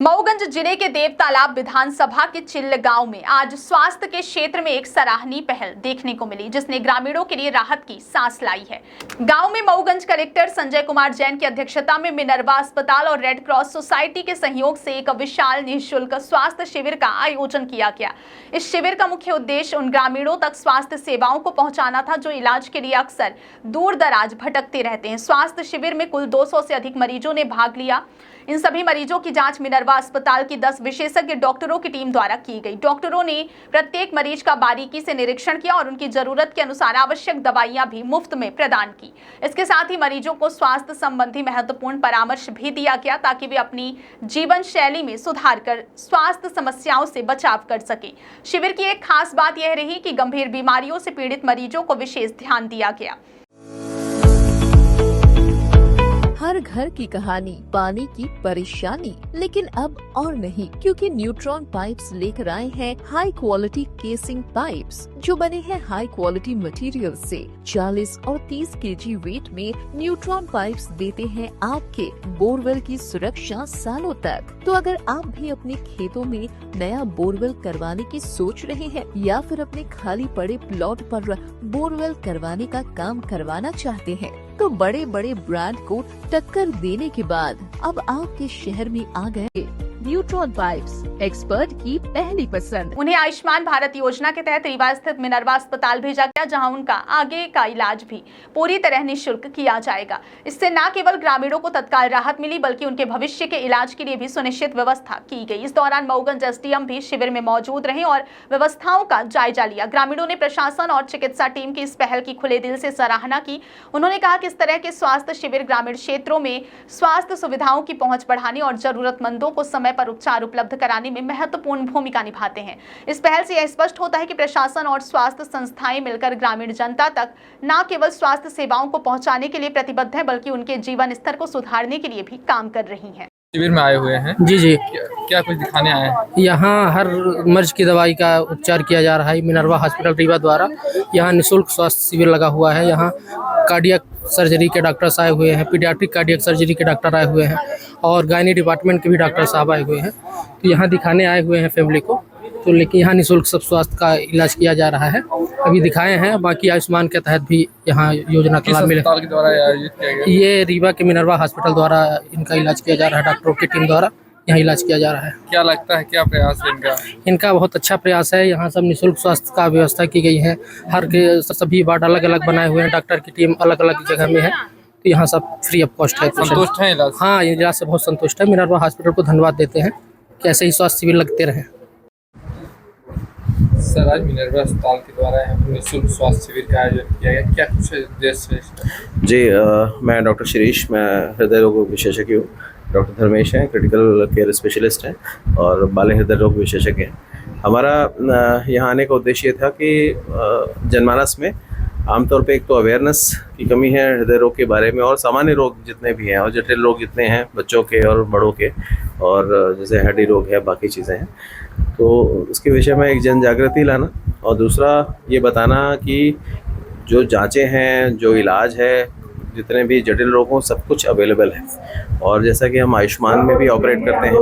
मऊगंज जिले के देवतालाब विधानसभा के चिल्ल गांव में आज स्वास्थ्य के क्षेत्र में एक सराहनीय पहल देखने को मिली, जिसने ग्रामीणों के लिए राहत की सांस लाई है। गांव में मऊगंज कलेक्टर संजय कुमार जैन की अध्यक्षता में मिनर्वा अस्पताल और रेड क्रॉस सोसाइटी के सहयोग से एक विशाल निःशुल्क स्वास्थ्य शिविर का आयोजन किया गया। इस शिविर का मुख्य उद्देश्य उन ग्रामीणों तक स्वास्थ्य सेवाओं को पहुंचाना था जो इलाज के लिए अक्सर दूर दराज भटकते रहते हैं। स्वास्थ्य शिविर में कुल 200 से अधिक मरीजों ने भाग लिया। इन सभी मरीजों की जांच मिनर्वा अस्पताल की 10 विशेषज्ञ डॉक्टरों की टीम द्वारा की गई। डॉक्टरों ने प्रत्येक मरीज का बारीकी से निरीक्षण किया और उनकी जरूरत के अनुसार आवश्यक दवाइयां भी मुफ्त में प्रदान की। इसके साथ ही मरीजों को स्वास्थ्य संबंधी महत्वपूर्ण परामर्श भी दिया गया ताकि वे अपनी जीवन शैली में सुधार कर स्वास्थ्य समस्याओं से बचाव कर सके। शिविर की एक खास बात यह रही कि गंभीर बीमारियों से पीड़ित मरीजों को विशेष ध्यान दिया गया। हर घर की कहानी, पानी की परेशानी, लेकिन अब और नहीं, क्योंकि न्यूट्रॉन पाइप्स लेकर आए हैं हाई क्वालिटी केसिंग पाइप्स जो बने हैं हाई क्वालिटी मटेरियल से। 40 और 30 केजी वेट में न्यूट्रॉन पाइप्स देते हैं आपके बोरवेल की सुरक्षा सालों तक। तो अगर आप भी अपने खेतों में नया बोरवेल करवाने की सोच रहे हैं या फिर अपने खाली पड़े प्लॉट पर बोरवेल करवाने का काम करवाना चाहते हैं, तो बड़े बड़े ब्रांड को टक्कर देने के बाद अब आपके शहर में आ गए न्यूट्रॉन पाइप्स, एक्सपर्ट की पहली पसंद। उन्हें आयुष्मान भारत योजना के तहत रीवा स्थित मिनर्वा अस्पताल भेजा गया, जहां उनका आगे का इलाज भी पूरी तरह निःशुल्क किया जाएगा। इससे न केवल ग्रामीणों को तत्काल राहत मिली, बल्कि उनके भविष्य के इलाज के लिए भी सुनिश्चित व्यवस्था की गई। इस दौरान मऊगंज एसडीएम भी शिविर में मौजूद रहे और व्यवस्थाओं का जायजा लिया। ग्रामीणों ने प्रशासन और चिकित्सा टीम की इस पहल की खुले दिल से सराहना की। उन्होंने कहा कि इस तरह के स्वास्थ्य शिविर ग्रामीण क्षेत्रों में स्वास्थ्य सुविधाओं की पहुंच बढ़ाने और जरूरतमंदों को समय पर उपचार उपलब्ध कराने में महत्वपूर्ण भूमिका निभाते हैं। इस पहल से यह स्पष्ट होता है कि प्रशासन और स्वास्थ्य संस्थाएं मिलकर ग्रामीण जनता तक न केवल स्वास्थ्य सेवाओं को पहुंचाने के लिए प्रतिबद्ध है, बल्कि उनके जीवन स्तर को सुधारने के लिए भी काम कर रही हैं। शिविर में आए हुए हैं जी क्या कुछ दिखाने आए हैं? यहाँ हर मर्ज की दवाई का उपचार किया जा रहा है। मिनर्वा हॉस्पिटल रीवा द्वारा यहाँ निःशुल्क स्वास्थ्य शिविर लगा हुआ है। यहाँ कार्डियक सर्जरी के डॉक्टर्स आए हुए हैं, पीडियाट्रिक कार्डियक सर्जरी के डॉक्टर आए हुए हैं और गायनी डिपार्टमेंट के भी डॉक्टर साहब आए हुए हैं। तो यहाँ दिखाने आए हुए हैं फैमिली को, तो लेकिन यहाँ निःशुल्क सब स्वास्थ्य का इलाज किया जा रहा है। अभी दिखाए हैं, बाकी आयुष्मान के तहत भी यहाँ योजना का लाभ मिलेगा। अस्पताल के द्वारा आयोजित किया गया? ये रीवा के मिनर्वा हॉस्पिटल द्वारा इनका इलाज किया जा रहा है। डॉक्टरों की टीम द्वारा यहाँ इलाज किया जा रहा है। क्या लगता है, क्या प्रयास है इनका? इनका बहुत अच्छा प्रयास है। यहाँ सब निःशुल्क स्वास्थ्य का व्यवस्था की गई है। हर के सभी वार्ड अलग अलग बनाए हुए हैं, डॉक्टर की टीम अलग अलग जगह में है। तो यहाँ सब फ्री ऑफ कॉस्ट है। संतुष्ट है इलाज? हाँ, इलाज से बहुत संतुष्ट है। मिनर्वा हॉस्पिटल को धन्यवाद देते हैं कि ऐसे ही स्वास्थ्य शिविर लगते रहे। सर, आज मिनर्वा अस्पताल के द्वारा निःशुल्क स्वास्थ्य शिविर का आयोजन किया गया, क्या कुछ उद्देश्य है? जी, मैं डॉक्टर शिरीष, मैं हृदय रोग विशेषज्ञ हूँ। डॉक्टर धर्मेश हैं, क्रिटिकल केयर स्पेशलिस्ट हैं और बाल हृदय रोग विशेषज्ञ हैं। हमारा यहाँ आने का उद्देश्य ये था कि जनमानस में आमतौर पे एक तो अवेयरनेस की कमी है हृदय रोग के बारे में, और सामान्य रोग जितने भी हैं और जटिल रोग जितने हैं बच्चों के और बड़ों के, और जैसे हड्डी रोग है, बाकी चीज़ें हैं, तो उसके विषय में एक जन जागृति लाना। और दूसरा ये बताना कि जो जांचें हैं, जो इलाज है, जितने भी जटिल रोग हों, सब कुछ अवेलेबल है। और जैसा कि हम आयुष्मान में भी ऑपरेट करते हैं,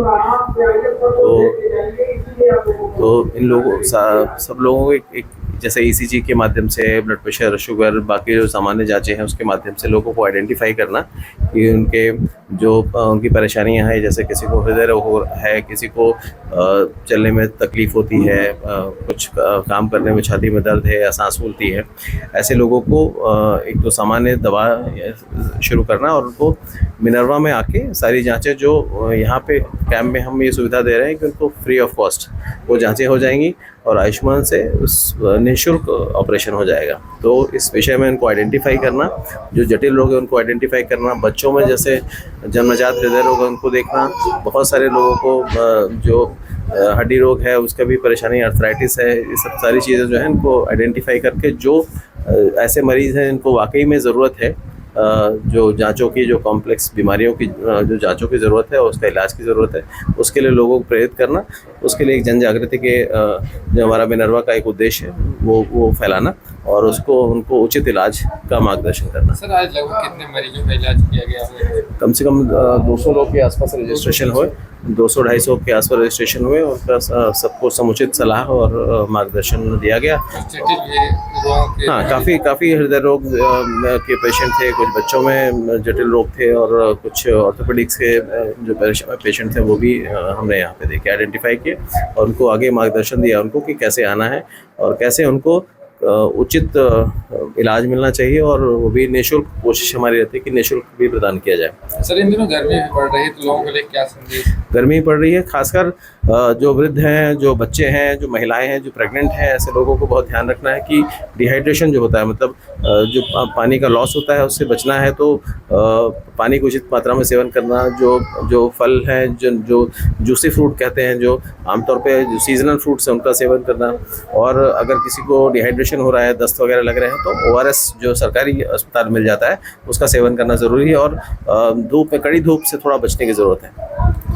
तो इन लोगों सब लोगों को एक जैसे ईसीजी के माध्यम से ब्लड प्रेशर, शुगर, बाकी जो सामान्य जांचें हैं उसके माध्यम से लोगों को आइडेंटिफाई करना कि उनके जो उनकी परेशानियां हैं, जैसे किसी को हृदय रोग है, किसी को चलने में तकलीफ होती है, कुछ काम करने में छाती में दर्द है या सांस फूलती है, ऐसे लोगों को एक तो सामान्य दवा शुरू करना और उनको मिनर्वा में आके सारी जाँचें जो यहाँ पे कैंप में हम ये सुविधा दे रहे हैं कि उनको फ्री ऑफ कॉस्ट वो जाँचें हो जाएंगी और आयुष्मान से उस निःशुल्क ऑपरेशन हो जाएगा। तो इस विषय में उनको आइडेंटिफाई करना, जो जटिल रोग है उनको आइडेंटिफाई करना, बच्चों में जैसे जन्मजात हृदय रोग है उनको देखना, बहुत सारे लोगों को जो हड्डी रोग है उसका भी परेशानी, अर्थराइटिस है, ये सब सारी चीज़ें जो है इनको आइडेंटिफाई करके जो ऐसे मरीज़ हैं इनको वाकई में ज़रूरत है, जो जांचों की, जो कॉम्प्लेक्स बीमारियों की जो जांचों की ज़रूरत है, उसका इलाज की ज़रूरत है, उसके लिए लोगों को प्रेरित करना। उसके लिए एक जन जागृति के जो हमारा मिनर्वा का एक उद्देश्य है वो फैलाना और उसको उनको उचित इलाज का मार्गदर्शन करना। सर आज लगभग कितने मरीजों का इलाज किया गया है? कम से कम 200 लोग के आसपास रजिस्ट्रेशन हुए, 200-250 के आसपास रजिस्ट्रेशन हुए। उनका सबको समुचित सलाह और मार्गदर्शन दिया गया। जटिल भी रोगों के हाँ, काफ़ी हृदय रोग के पेशेंट थे, कुछ बच्चों में जटिल रोग थे और कुछ ऑर्थोपेडिक्स के जो पेशेंट थे वो भी हमने यहाँ पे देखे, आइडेंटिफाई किए और उनको आगे मार्गदर्शन दिया उनको कि कैसे आना है और कैसे उनको उचित इलाज मिलना चाहिए और वो भी निःशुल्क। कोशिश हमारी रहती है कि निःशुल्क भी प्रदान किया जाए। सर इन दिनों गर्मी भी पड़ रही है तो लोगों के लिए क्या संदेश? गर्मी पड़ रही है, खासकर जो वृद्ध हैं, जो बच्चे हैं, जो महिलाएं हैं, जो प्रेग्नेंट हैं, ऐसे लोगों को बहुत ध्यान रखना है कि डिहाइड्रेशन जो होता है, मतलब जो पानी का लॉस होता है उससे बचना है तो पानी की उचित मात्रा में सेवन करना। जो फल हैं, जो जूसी फ्रूट कहते हैं, जो आमतौर पे जो सीजनल फ्रूट्स हैं उनका सेवन करना। और अगर किसी को डिहाइड्रेशन हो रहा है, दस्त वगैरह लग रहे हैं तो ORS जो सरकारी अस्पताल मिल जाता है उसका सेवन करना ज़रूरी है और धूप में, कड़ी धूप से थोड़ा बचने की ज़रूरत है।